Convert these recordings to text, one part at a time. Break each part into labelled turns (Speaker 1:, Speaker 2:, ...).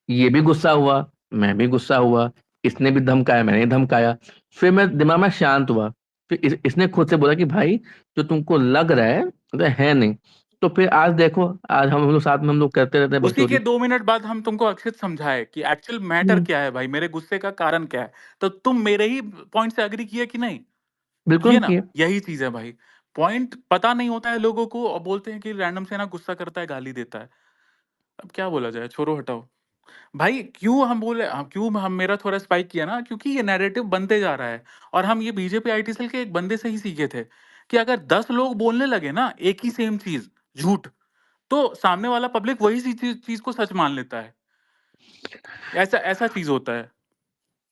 Speaker 1: ये भी गुस्सा हुआ, मैं भी गुस्सा हुआ, इसने भी धमकाया, मैंने भी धमकाया। फिर मैं दिमाग में शांत हुआ। फिर इसने खुद से बोला कि भाई जो तुमको लग रहा है वो है नहीं। तो फिर आज देखो, आज हम लोग साथ में हम लोग करते रहते हैं
Speaker 2: उसी के
Speaker 1: बकचोदी।
Speaker 2: 2 मिनट बाद हम तुमको अक्षित समझाए कि एक्चुअल मैटर
Speaker 1: हम्म,
Speaker 2: क्या है भाई, मेरे गुस्से का कारण क्या है। तो तुम मेरे ही पॉइंट से एग्री किए कि नहीं?
Speaker 1: बिल्कुल
Speaker 2: किए
Speaker 1: हम
Speaker 2: ना?
Speaker 1: किए।
Speaker 2: यही चीज है भाई। पॉइंट पता नहीं होता है लोगों को और बोलते हैं कि रैंडम से ना गुस्सा करता है, गाली देता है। अब क्या बोला जाए, छोड़ो हटाओ। भाई क्यों हम बोले, क्यों हम मेरा थोड़ा स्पाइक किया ना, क्योंकि ये नैरेटिव बनते जा रहा है। और हम ये बीजेपी आईटी सेल के एक बंदे से ही सीखे थे कि अगर 10 लोग बोलने लगे ना एक ही सेम चीज, झूठ, तो सामने वाला पब्लिक वही चीज को सच मान लेता है। ऐसा ऐसा चीज होता है।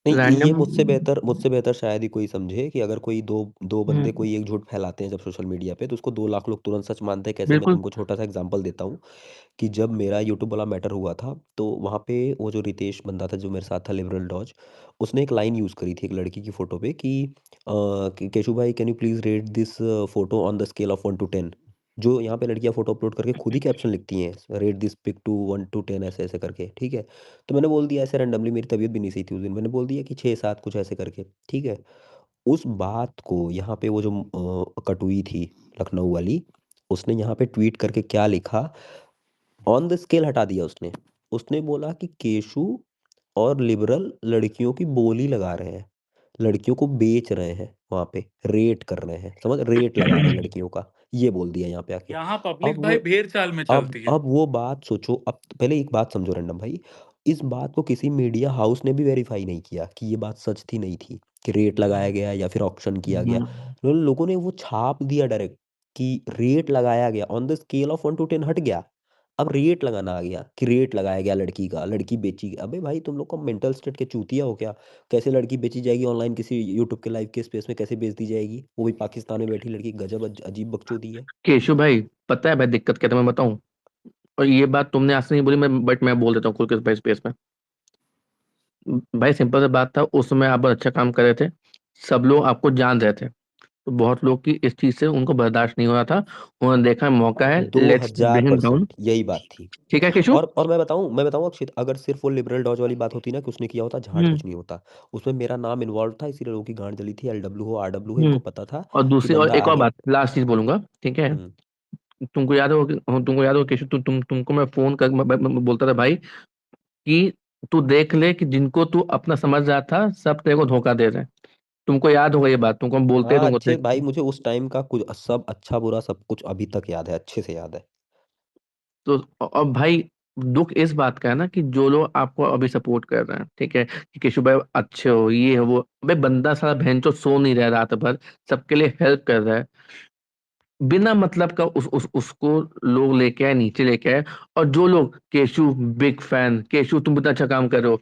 Speaker 3: नहीं, ये
Speaker 1: रैंडम।
Speaker 3: मुझसे बेहतर शायद ही कोई समझे कि अगर कोई दो दो बंदे
Speaker 1: हम्म,
Speaker 3: कोई एक झूठ फैलाते हैं जब सोशल मीडिया पे, तो उसको 2 लाख लोग तुरंत सच मानते हैं। कैसे, मैं
Speaker 1: बिल्कुल।
Speaker 3: तुमको छोटा सा एग्जांपल देता हूँ कि जब मेरा यूट्यूब वाला मैटर हुआ था, तो वहाँ पे वो जो रितेश बंदा था जो मेरे साथ था, लिबरल डॉज, उसने एक लाइन यूज़ करी थी एक लड़की की फ़ोटो पे कि केशु भाई can you please rate this photo on the scale of 1 to 10। जो यहाँ पे लड़कियाँ फोटो अपलोड करके खुद ही कैप्शन लिखती हैं, rate this pic to 1 to 10 ऐसे ऐसे करके, ठीक है। तो मैंने बोल दिया ऐसे रैंडमली, मेरी तबीयत भी नहीं सही थी उस दिन, मैंने बोल दिया कि 6-7 कुछ ऐसे करके, ठीक है। उस बात को यहाँ पे वो जो कटुई थी लखनऊ वाली, उसने यहाँ पे ट्वीट करके क्या लिखा, ऑन द स्केल हटा दिया उसने। उसने बोला कि केशु और लिबरल लड़कियों की बोली लगा रहे हैं, लड़कियों को बेच रहे हैं, वहां पे रेट कर रहे हैं, समझ, रेट लगा रहे हैं लड़कियों का, ये बोल दिया यहाँ पे आके।
Speaker 2: यहाँ पब्लिक
Speaker 3: अब
Speaker 2: भाई भेड़ चाल में
Speaker 3: अब
Speaker 2: चलती है।
Speaker 3: अब वो बात सोचो, अब पहले एक बात समझो रैंडम भाई, इस बात को किसी मीडिया हाउस ने भी वेरीफाई नहीं किया कि ये बात सच थी नहीं थी, कि रेट लगाया गया या फिर ऑक्शन किया गया।
Speaker 1: हम्म,
Speaker 3: लोगों ने वो छाप दिया डायरेक्ट कि रेट लगाया गया, on the scale of 1 to 10 हट गया, अब रेट लगाना आ गया कि रेट लगाया गया लड़की का, लड़की बेची गई। अबे भाई तुम लोग का मेंटल स्टेट के चूतिया हो क्या? कैसे लड़की बेची जाएगी ऑनलाइन, किसी यूट्यूब के लाइव के स्पेस में कैसे बेच दी जाएगी, वो भी पाकिस्तान में बैठी लड़की? गजब अजीब बकचोदी है।
Speaker 1: केशु भाई, पता है भाई दिक्कत क्या था, मैं बताऊं? और ये बात तुमने आज से नहीं बोली, मैं बट मैं बोल देता हूँ खुल के भाई स्पेस में। भाई सिंपल सा बात था, उस समय आप बहुत अच्छा काम कर रहे थे, सब लोग आपको जान रहे थे। तो बहुत लोग की इस चीज से उनको बर्दाश्त नहीं हो रहा था। उन्होंने देखा मौका है,
Speaker 3: दो
Speaker 1: लेट्स
Speaker 3: हजार
Speaker 1: ब्रिंग हिम डाउन।
Speaker 3: परसेंट यही बात थी।
Speaker 1: ठीक है केशु।
Speaker 3: और मैं बताऊं अक्षित, अगर सिर्फ वो लिबरल डॉज वाली बात होती ना कि उसने किया होता, झाट
Speaker 1: हम्म,
Speaker 3: कुछ नहीं होता। उसमें मेरा नाम इन्वॉल्व था, इसीलिए लोगों की गांड जली थी। LW हो RW हो,
Speaker 1: हम्म।
Speaker 3: इनको पता था
Speaker 1: और
Speaker 3: कि
Speaker 1: दूसरी, और
Speaker 3: बंदा
Speaker 1: एक और
Speaker 3: आगे।
Speaker 1: बात, लास्ट चीज बोलूंगा, ठीक है?
Speaker 3: हम्म।
Speaker 1: तुमको याद हो केशु, तुमको मैं फोन कर मैं बोलता था भाई कि तू देख ले कि जिनको तू अपना समझ रहा था सब तेरे को धोखा दे रहे हैं। तुमको याद होगा ये बात, तुमको हम बोलते हैं,
Speaker 3: हाँ
Speaker 1: तुमको
Speaker 3: अच्छे भाई, मुझे उस टाइम का कुछ सब अच्छा बुरा सब कुछ अभी तक याद है, अच्छे से याद है।
Speaker 1: तो। और भाई दुख इस बात का है ना कि जो लोग आपको अभी सपोर्ट कर रहे हैं, ठीक है, कि केशव भाई अच्छे हो, ये हो वो, भाई बंदा सारा बहन सो नहीं रहा रात भर, सबके लिए हेल्प कर रहा है, बिना मतलब का उसको लोग लेके आए, नीचे लेके आए। और जो लोग केशु बिग फैन, केशु तुम इतना अच्छा काम कर रहे हो,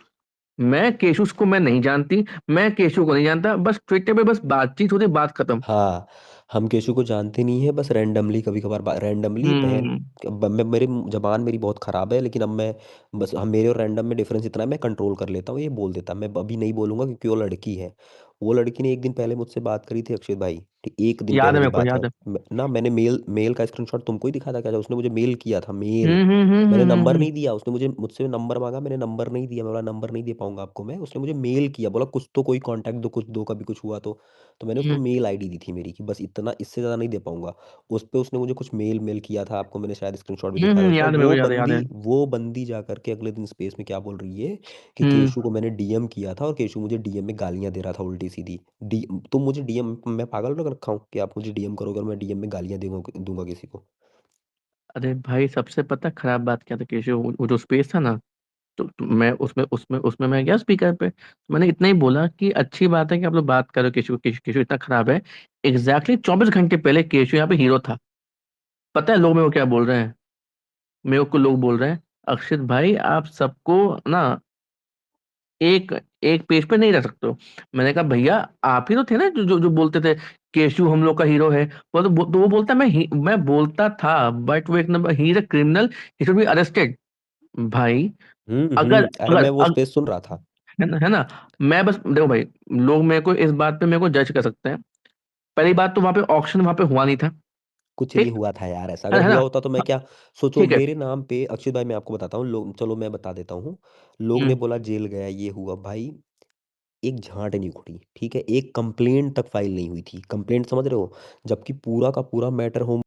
Speaker 1: मैं केशु को मैं नहीं जानती, मैं केशु को नहीं जानता, बस ट्विटर पे बस बातचीत होती, बात खत्म।
Speaker 3: हाँ, हम केशु को जानते नहीं है, बस रैंडमली कभी कभार रैंडमली बहन।
Speaker 1: हम्म,
Speaker 3: मेरी जबान मेरी बहुत ख़राब है, लेकिन अब मैं बस, हम मेरे और रैंडम में डिफरेंस इतना है, मैं कंट्रोल कर लेता हूँ, ये बोल देता, मैं अभी नहीं बोलूंगा क्योंकि वो लड़की है। वो लड़की ने एक दिन पहले मुझसे बात करी थी अक्षित भाई, ठीक, एक दिन
Speaker 1: याद
Speaker 3: पहले
Speaker 1: है
Speaker 3: की
Speaker 1: मेरे को,
Speaker 3: बात है।
Speaker 1: याद है।
Speaker 3: ना मैंने मेल मेल का स्क्रीनशॉट तुमको ही दिखा था क्या? उसने मुझे मेल किया था, मेल। मैंने नंबर
Speaker 1: हम्म।
Speaker 3: नहीं दिया, उसने मुझसे नंबर मांगा, मैंने नंबर नहीं दिया, मैं बोला नंबर नहीं दे पाऊंगा आपको मैं। उसने मुझे मेल किया, बोला कुछ तो कोई कांटेक्ट दो, कुछ दो, कभी कुछ हुआ तो मैंने उसको
Speaker 1: हम्म,
Speaker 3: मेल आईडी दी थी मेरी कि बस इतना, इससे ज़्यादा नहीं दे पाऊंगा। उस पे उसने मुझे कुछ मेल मेल किया था, आपको मैंने शायद स्क्रीनशॉट भी दिखाया था उसका।
Speaker 1: याद है मेरे को,
Speaker 3: वो
Speaker 1: याद है, याद
Speaker 3: बंदी
Speaker 1: है।
Speaker 3: वो बंदी जा करके अगले दिन स्पेस में क्या बोल रही है कि
Speaker 1: हम्म।
Speaker 3: केशु को मैंने डीएम किया था और केशु मुझे डीएम में गालियां दे रहा था उल्टी सीधी। डी तुम मुझे डीएम, मैं पागल रख रखा हूँ कि आप मुझे डीएम करोगे और मैं डीएम में गालियां दूंगा दूंगा किसी को?
Speaker 1: अरे भाई सबसे पता खराब बात क्या था केशव, वो जो स्पेस था ना, तो मैं उसमें मैं गया स्पीकर पे, तो मैंने इतना ही बोला कि अच्छी बात है कि आप लोग बात करो, केशव इतना खराब है। एग्जैक्टली 24 घंटे पहले केशव यहाँ पे हीरो था। पता है लोग मेरे को क्या बोल रहे हैं? मेरे को लोग बोल रहे हैं, अक्षित भाई आप सबको ना एक एक पेज पे नहीं रख सकते हो। मैंने कहा भैया आप ही तो थे ना जो बोलते थे केशु हम लोग का हीरो है। तो वो बोलता मैं बोलता था, बट वो एक number he is a criminal, he should be arrested. भाई अगर
Speaker 3: अरे
Speaker 1: अगर
Speaker 3: मैं वो स्पेस सुन रहा था।
Speaker 1: है ना, मैं बस देखो भाई, लोग मेरे को इस बात पे मेरे को जज कर सकते हैं। पहली बात तो वहां पे ऑक्शन वहां पे हुआ नहीं था।
Speaker 3: कुछ नहीं
Speaker 1: ठीक
Speaker 3: हुआ था यार ऐसा।
Speaker 1: है
Speaker 3: अगर
Speaker 1: है
Speaker 3: हुआ
Speaker 1: ना?
Speaker 3: होता तो मैं
Speaker 1: हाँ,
Speaker 3: क्या सोचो
Speaker 1: ठीक है।
Speaker 3: मेरे नाम पे अक्षित भाई मैं आपको बताता हूँ लोग चलो मैं बता देता हूँ। लोग ने
Speaker 1: हुँ,
Speaker 3: बोला जेल गया ये हुआ भाई एक झांट नहीं उखड़ी, ठीक है? एक कंप्लेंट तक फाइल नहीं हुई थी। कंप्लेंट समझ रहे हो? जबकि पूरा का पूरा मैटर होम